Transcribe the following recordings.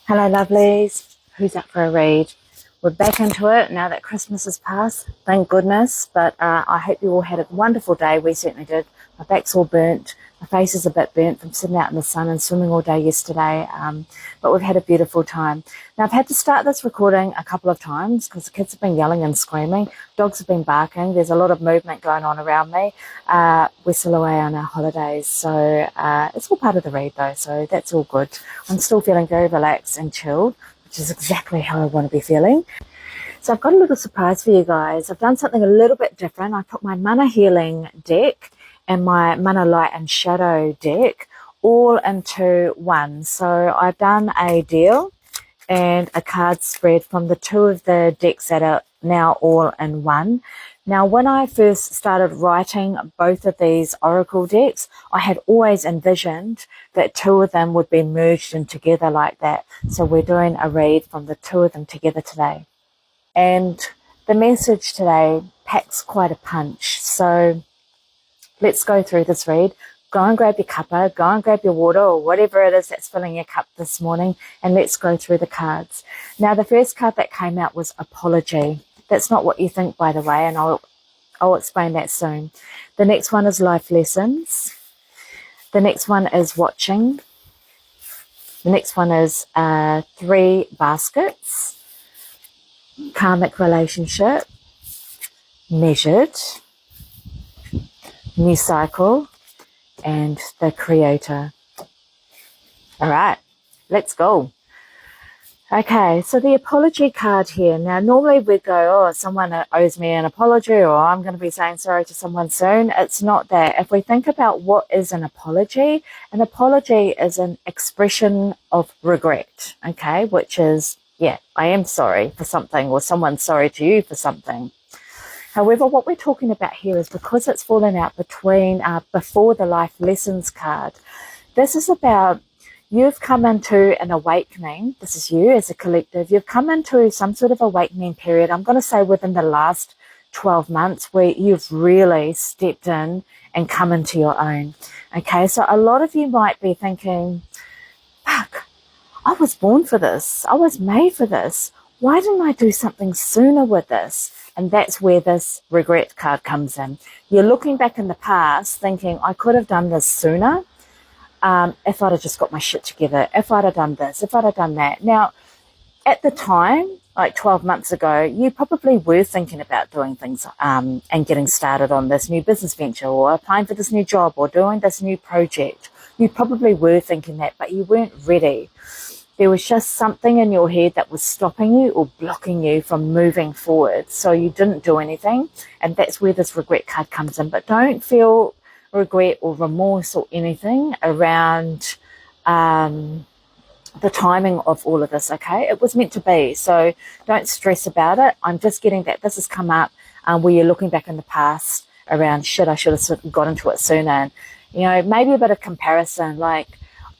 Hello, lovelies. Who's up for a read? We're back into it now that Christmas has passed. Thank goodness. But I hope you all had a wonderful day. We certainly did. My back's all burnt. My face is a bit burnt from sitting out in the sun and swimming all day yesterday. But we've had a beautiful time. Now, I've had to start this recording a couple of times because the kids have been yelling and screaming. Dogs have been barking. There's a lot of movement going on around me. We're still away on our holidays. So it's all part of the read, though. So that's all good. I'm still feeling very relaxed and chilled, which is exactly how I want to be feeling. So I've got a little surprise for you guys. I've done something a little bit different. I put my Mana Healing deck and my Mana Light and Shadow deck all into one. So I've done a deal and a card spread from the two of the decks that are now all in one. Now, when I first started writing both of these Oracle decks, I had always envisioned that two of them would be merged in together like that. So we're doing a read from the two of them together today. And the message today packs quite a punch. So let's go through this read. Go and grab your cuppa, go and grab your water or whatever it is that's filling your cup this morning, and let's go through the cards. Now, the first card that came out was Apology. That's not what you think, by the way, and I'll explain that soon. The next one is Life Lessons. The next one is Watching. The next one is Three Baskets. Karmic Relationship. Measured. New Cycle. And the Creator. All right, let's go. Okay, so the apology card here. Now, normally we'd go, oh, someone owes me an apology, or I'm going to be saying sorry to someone soon. It's not that. If we think about what is an apology is an expression of regret, okay, which is, yeah, I am sorry for something, or someone's sorry to you for something. However, what we're talking about here is because it's fallen out before the Life Lessons card, this is about you've come into an awakening. This is you as a collective. You've come into some sort of awakening period. I'm going to say within the last 12 months where you've really stepped in and come into your own. Okay, so a lot of you might be thinking, fuck, I was born for this. I was made for this. Why didn't I do something sooner with this? And that's where this regret card comes in. You're looking back in the past thinking, I could have done this sooner if I'd have just got my shit together, if I'd have done this, if I'd have done that. Now, at the time, like 12 months ago, you probably were thinking about doing things and getting started on this new business venture or applying for this new job or doing this new project. You probably were thinking that, but you weren't ready. There was just something in your head that was stopping you or blocking you from moving forward. So you didn't do anything. And that's where this regret card comes in. But don't feel regret or remorse or anything around the timing of all of this, okay? It was meant to be. So don't stress about it. I'm just getting that this has come up where you're looking back in the past around, shit, I should have got into it sooner. And, you know, maybe a bit of comparison, like,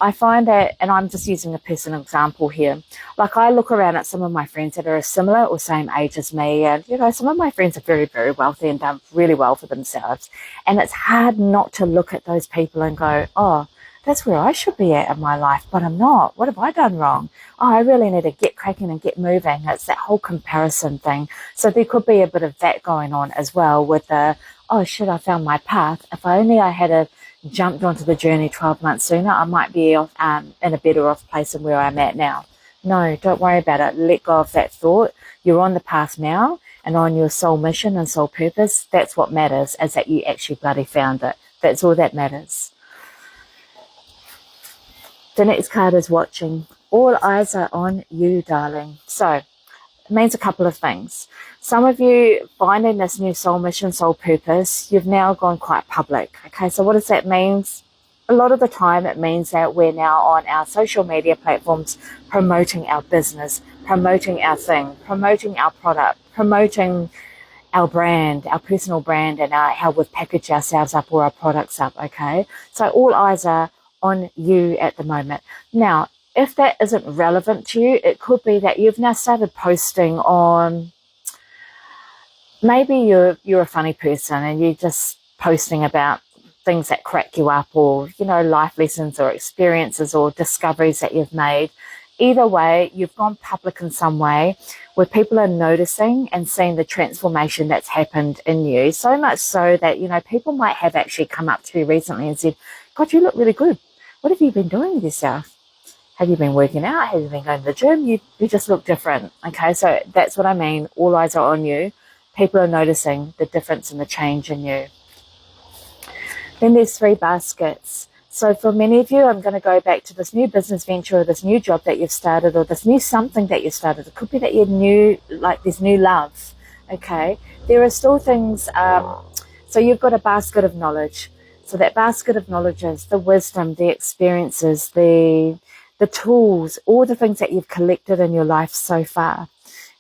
I find that, and I'm just using a personal example here, like I look around at some of my friends that are a similar or same age as me, and, you know, some of my friends are very, very wealthy and done really well for themselves. And it's hard not to look at those people and go, oh, that's where I should be at in my life, but I'm not. What have I done wrong? Oh, I really need to get cracking and get moving. It's that whole comparison thing. So there could be a bit of that going on as well with the, oh shit, I found my path. If only I had jumped onto the journey 12 months sooner, I might be in a better off place than where I'm at now. No, don't worry about it. Let go of that thought. You're on the path now and on your soul mission and soul purpose. That's what matters, is that you actually bloody found it. That's all that matters. The next card is Watching. All eyes are on you, darling. So it means a couple of things. Some of you finding this new soul mission, soul purpose, you've now gone quite public. Okay, so what does that mean? A lot of the time it means that we're now on our social media platforms promoting our business, promoting our thing, promoting our product, promoting our brand, our personal brand, and how we've packaged ourselves up or our products up, okay? So all eyes are on you at the moment. Now, if that isn't relevant to you, it could be that you've now started posting on, maybe you're a funny person and you're just posting about things that crack you up or, you know, life lessons or experiences or discoveries that you've made. either way, you've gone public in some way where people are noticing and seeing the transformation that's happened in you. So much so that, you know, people might have actually come up to you recently and said, God, you look really good. What have you been doing with yourself? Have you been working out? Have you been going to the gym? You just look different. Okay, so that's what I mean. All eyes are on you. People are noticing the difference and the change in you. Then there's 3 baskets. So for many of you, I'm going to go back to this new business venture or this new job that you've started or this new something that you started. It could be that you're new, like there's new love. Okay, there are still things. So you've got a basket of knowledge. So that basket of knowledge is the wisdom, the experiences, the tools, all the things that you've collected in your life so far.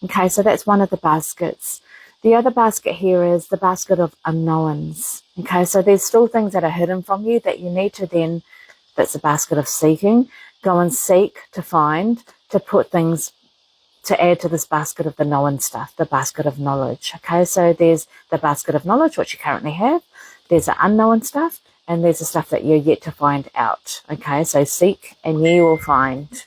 Okay, so that's one of the baskets. The other basket here is the basket of unknowns. Okay, so there's still things that are hidden from you that you need to then, that's a basket of seeking, go and seek to find, to put things, to add to this basket of the known stuff, the basket of knowledge. Okay, so there's the basket of knowledge, which you currently have. There's the unknown stuff, and there's the stuff that you're yet to find out. Okay, so seek and ye will find.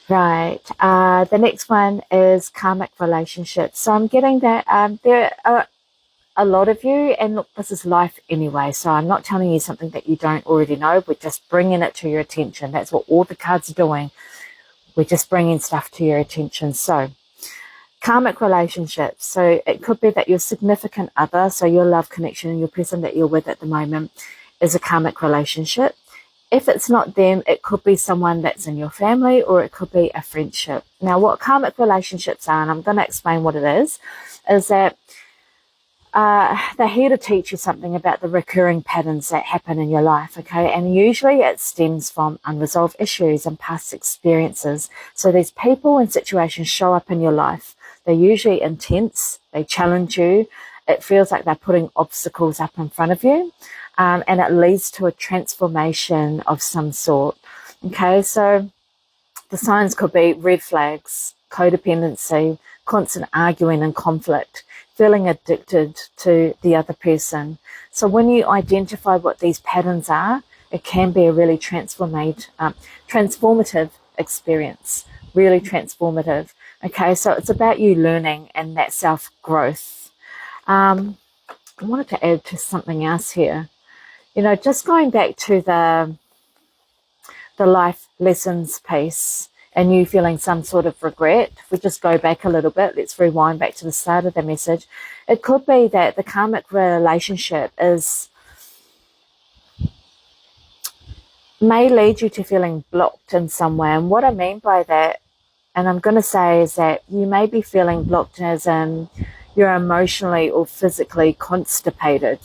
Right, the next one is karmic relationships. So I'm getting that there are a lot of you, and look, this is life anyway, so I'm not telling you something that you don't already know. We're just bringing it to your attention. That's what all the cards are doing. We're just bringing stuff to your attention. So karmic relationships. So it could be that your significant other, so your love connection and your person that you're with at the moment is a karmic relationship. If it's not them, it could be someone that's in your family, or it could be a friendship. Now, what karmic relationships are, and I'm going to explain what it is that they're here to teach you something about the recurring patterns that happen in your life, okay? And usually it stems from unresolved issues and past experiences. So these people and situations show up in your life. They're usually intense. They challenge you. It feels like they're putting obstacles up in front of you. And it leads to a transformation of some sort. Okay, so the signs could be red flags, codependency, constant arguing and conflict, feeling addicted to the other person. So when you identify what these patterns are, it can be a really transformative experience, really transformative. Okay, so it's about you learning and that self-growth. I wanted to add to something else here. You know, just going back to the life lessons piece and you feeling some sort of regret. If we just go back a little bit, let's rewind back to the start of the message. It could be that the karmic relationship may lead you to feeling blocked in some way. And what I mean by that, and I'm going to say, is that you may be feeling blocked as in you're emotionally or physically constipated.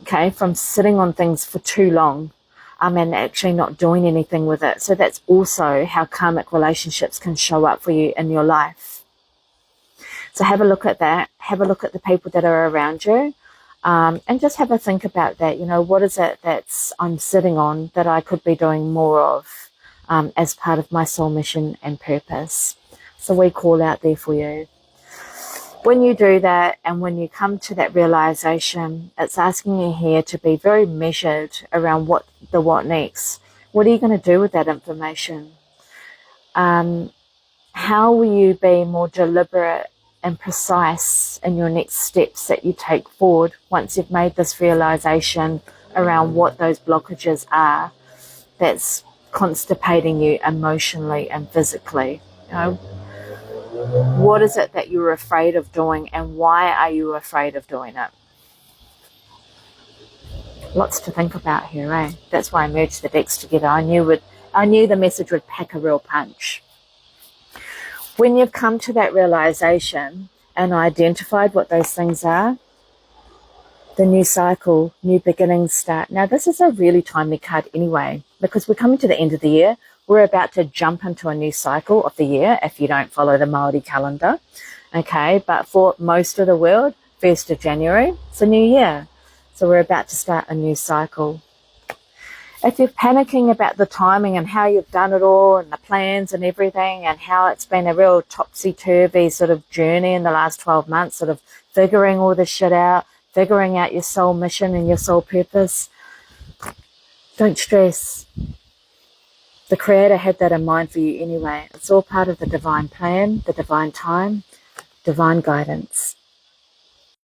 Okay, from sitting on things for too long and actually not doing anything with it. So that's also how karmic relationships can show up for you in your life. So have a look at that. Have a look at the people that are around you and just have a think about that. You know, what is it that's I'm sitting on that I could be doing more of as part of my soul mission and purpose? So we call out there for you. When you do that and when you come to that realization, it's asking you here to be very measured around what next. What are you going to do with that information? How will you be more deliberate and precise in your next steps that you take forward once you've made this realization around what those blockages are that's constipating you emotionally and physically? You know, what is it that you're afraid of doing, and why are you afraid of doing it? Lots to think about here, eh? That's why I merged the decks together. I knew the message would pack a real punch. When you've come to that realization and identified what those things are, the new cycle, new beginnings start. Now, this is a really timely card anyway, because we're coming to the end of the year. We're about to jump into a new cycle of the year if you don't follow the Māori calendar. Okay, but for most of the world, 1st of January, it's a new year. So we're about to start a new cycle. If you're panicking about the timing and how you've done it all and the plans and everything and how it's been a real topsy-turvy sort of journey in the last 12 months, sort of figuring all this shit out, figuring out your soul mission and your soul purpose, don't stress. The Creator had that in mind for you anyway. It's all part of the divine plan, the divine time, divine guidance.